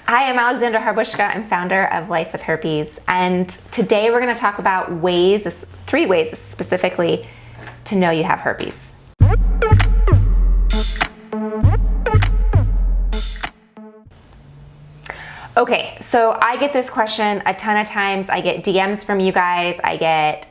Hi, I'm Alexandra Harbushka. I'm founder of Life With Herpes, and today we're going to talk about three ways specifically to know you have herpes. Okay, so I get this question a ton of times. I get DMs from you guys. I get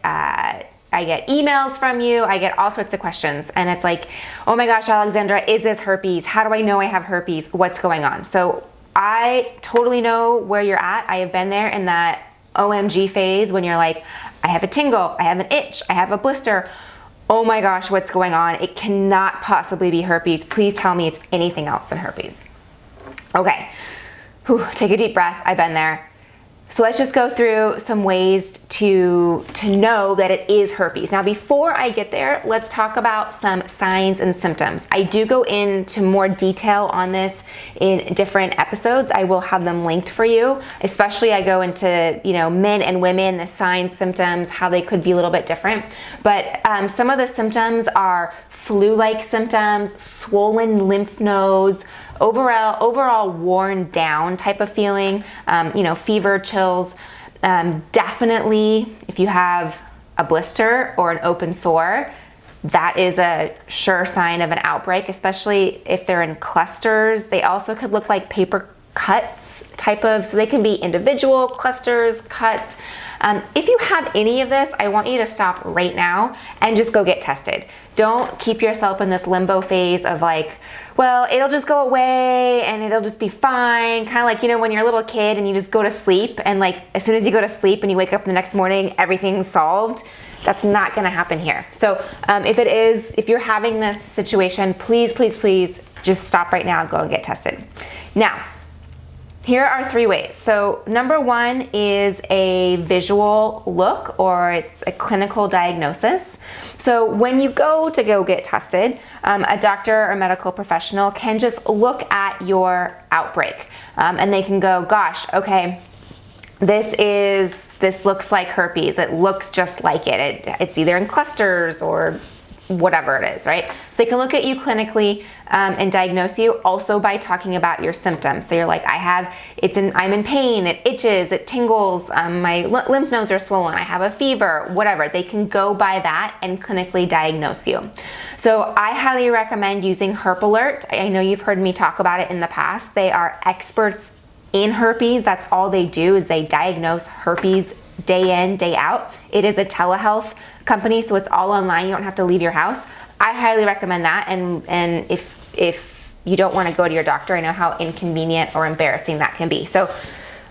emails from you. I get all sorts of questions, and it's like, oh my gosh, Alexandra, is this herpes? How do I know I have herpes? What's going on? So I totally know where you're at. I have been there in that OMG phase when you're like, I have a tingle, I have an itch, I have a blister. Oh my gosh, what's going on? It cannot possibly be herpes. Please tell me it's anything else than herpes. Okay, take a deep breath. I've been there. So let's just go through some ways to know that it is herpes. Now, before I get there, let's talk about some signs and symptoms. I do go into more detail on this in different episodes. I will have them linked for you. Especially I go into, men and women, the signs, symptoms, how they could be a little bit different. But some of the symptoms are flu-like symptoms, swollen lymph nodes, overall worn down type of feeling, fever, chills. Definitely if you have a blister or an open sore, that is a sure sign of an outbreak, especially if they're in clusters. They also could look like paper cuts so they can be individual clusters, cuts. If you have any of this, I want you to stop right now and just go get tested. Don't keep yourself in this limbo phase of like, well, it'll just go away and it'll just be fine. Kind of like, when you're a little kid and you just go to sleep, and like as soon as you go to sleep and you wake up the next morning, everything's solved. That's not gonna happen here. So if you're having this situation, please, please, please just stop right now and go and get tested. Now, here are three ways. So number one is a visual look, or it's a clinical diagnosis. So when you go get tested, a doctor or medical professional can just look at your outbreak, and they can go, gosh, okay, this looks like herpes. It looks just like it. It's either in clusters or whatever it is, right? So they can look at you clinically and diagnose you also by talking about your symptoms. So you're like, I'm in pain, it itches, it tingles, my lymph nodes are swollen, I have a fever, whatever. They can go by that and clinically diagnose you. So I highly recommend using Herp Alert. I know you've heard me talk about it in the past. They are experts in herpes. That's all they do, is they diagnose herpes day in, day out. It is a telehealth company, so it's all online. You don't have to leave your house. I highly recommend that. And if you don't want to go to your doctor, I know how inconvenient or embarrassing that can be. So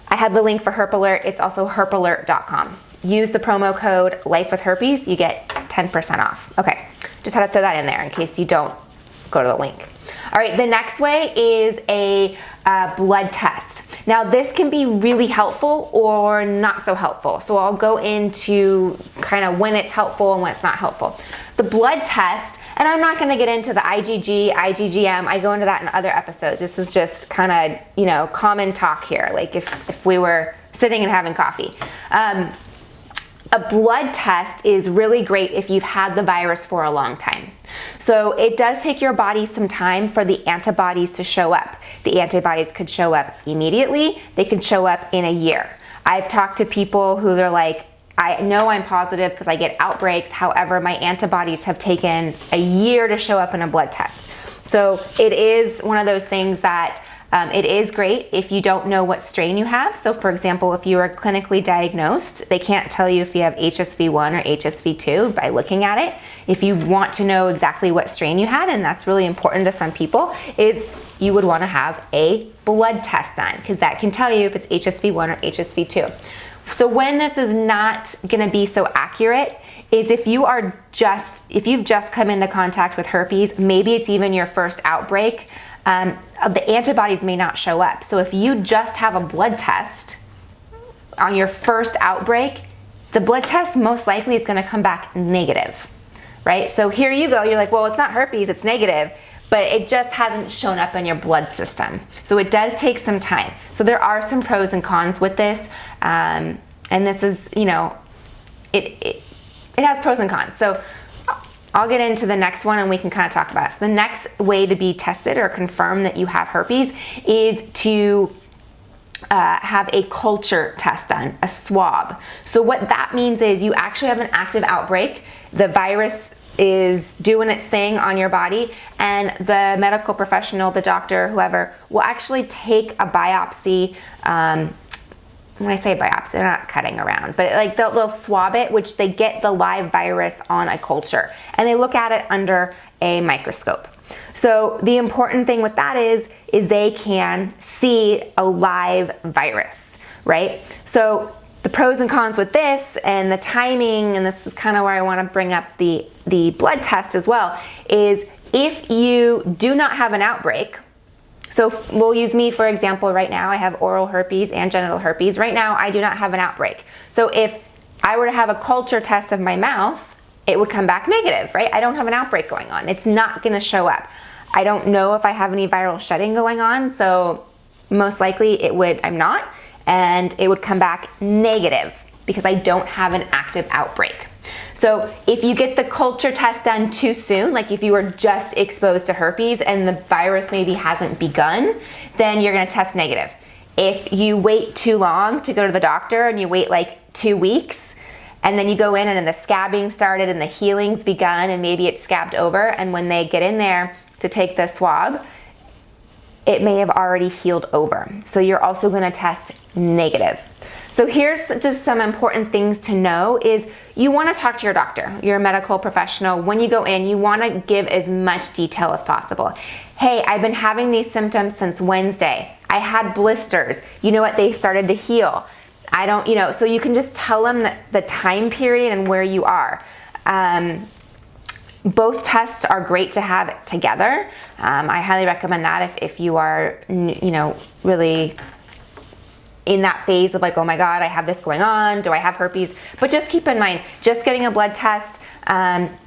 I have the link for Herp Alert. It's also herpalert.com. Use the promo code Life With Herpes. You get 10% off. Okay, just had to throw that in there in case you don't go to the link. All right, the next way is a blood test. Now, this can be really helpful or not so helpful. So I'll go into kind of when it's helpful and when it's not helpful. The blood test, and I'm not gonna get into the IgG, IgGM, I go into that in other episodes. This is just kind of, common talk here, like if we were sitting and having coffee. A blood test is really great if you've had the virus for a long time. So it does take your body some time for the antibodies to show up. The antibodies could show up immediately. They could show up in a year. I've talked to people who they're like, I know I'm positive because I get outbreaks. However, my antibodies have taken a year to show up in a blood test. So it is one of those things that it is great if you don't know what strain you have. So for example, if you are clinically diagnosed, they can't tell you if you have HSV1 or HSV2 by looking at it. If you want to know exactly what strain you had, and that's really important to some people, is you would want to have a blood test done, because that can tell you if it's HSV1 or HSV2. So when this is not going to be so accurate is if you've just come into contact with herpes, maybe it's even your first outbreak, the antibodies may not show up. So if you just have a blood test on your first outbreak, the blood test most likely is going to come back negative, right? So here you go, you're like, well, it's not herpes, it's negative, but it just hasn't shown up in your blood system. So it does take some time. So there are some pros and cons with this, and this is, it has pros and cons. So I'll get into the next one and we can kind of talk about it. So the next way to be tested or confirm that you have herpes is to have a culture test done, a swab. So what that means is you actually have an active outbreak. The virus is doing its thing on your body, and the medical professional, the doctor, whoever, will actually take a biopsy. When I say biopsy, they're not cutting around, but like they'll swab it, which they get the live virus on a culture, and they look at it under a microscope. So the important thing with that is they can see a live virus, right? So the pros and cons with this and the timing, and this is kind of where I want to bring up the blood test as well, is if you do not have an outbreak. So we'll use me for example right now. I have oral herpes and genital herpes. Right now I do not have an outbreak. So if I were to have a culture test of my mouth, it would come back negative, right? I don't have an outbreak going on. It's not gonna show up. I don't know if I have any viral shedding going on, so most likely I'm not, and it would come back negative because I don't have an active outbreak. So if you get the culture test done too soon, like if you were just exposed to herpes and the virus maybe hasn't begun, then you're gonna test negative. If you wait too long to go to the doctor and you wait like 2 weeks, and then you go in and then the scabbing started and the healing's begun and maybe it's scabbed over, and when they get in there to take the swab, it may have already healed over. So you're also gonna test negative. So here's just some important things to know is you wanna talk to your doctor, your medical professional. When you go in, you wanna give as much detail as possible. Hey, I've been having these symptoms since Wednesday. I had blisters. You know what, they started to heal. I don't, so you can just tell them the time period and where you are. Both tests are great to have together. I highly recommend that if you are, really in that phase of like, oh my God, I have this going on. Do I have herpes? But just keep in mind, just getting a blood test,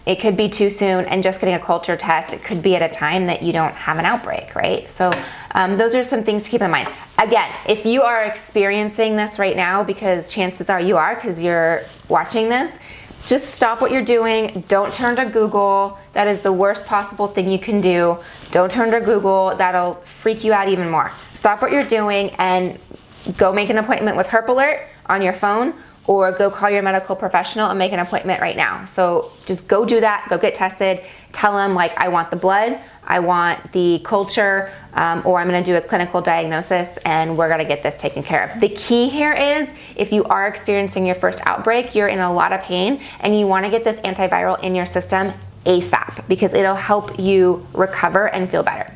it could be too soon, and just getting a culture test, it could be at a time that you don't have an outbreak, right? So those are some things to keep in mind. Again, if you are experiencing this right now, because chances are you are, because you're watching this, just stop what you're doing. Don't turn to Google. That is the worst possible thing you can do. Don't turn to Google. That'll freak you out even more. Stop what you're doing and go make an appointment with Herp Alert on your phone, or go call your medical professional and make an appointment right now. So just go do that, go get tested, tell them like, I want the blood, I want the culture, or I'm gonna do a clinical diagnosis and we're gonna get this taken care of. The key here is if you are experiencing your first outbreak, you're in a lot of pain and you wanna get this antiviral in your system ASAP because it'll help you recover and feel better.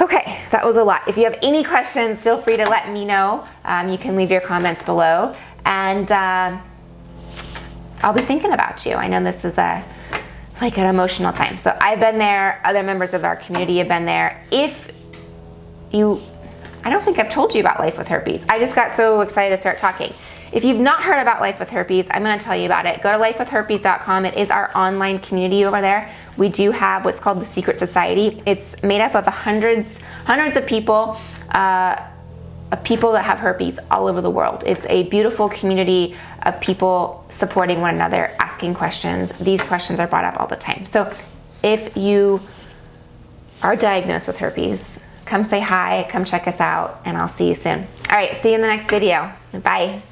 Okay, that was a lot. If you have any questions, feel free to let me know. You can leave your comments below, and I'll be thinking about you. I know this is like an emotional time. So I've been there, other members of our community have been there. I don't think I've told you about Life with Herpes. I just got so excited to start talking. If you've not heard about Life with Herpes, I'm gonna tell you about it. Go to lifewithherpes.com. It is our online community over there. We do have what's called the Secret Society. It's made up of hundreds of people that have herpes all over the world. It's a beautiful community of people supporting one another, asking questions. These questions are brought up all the time. So if you are diagnosed with herpes, come say hi, come check us out, and I'll see you soon. All right, see you in the next video. Bye.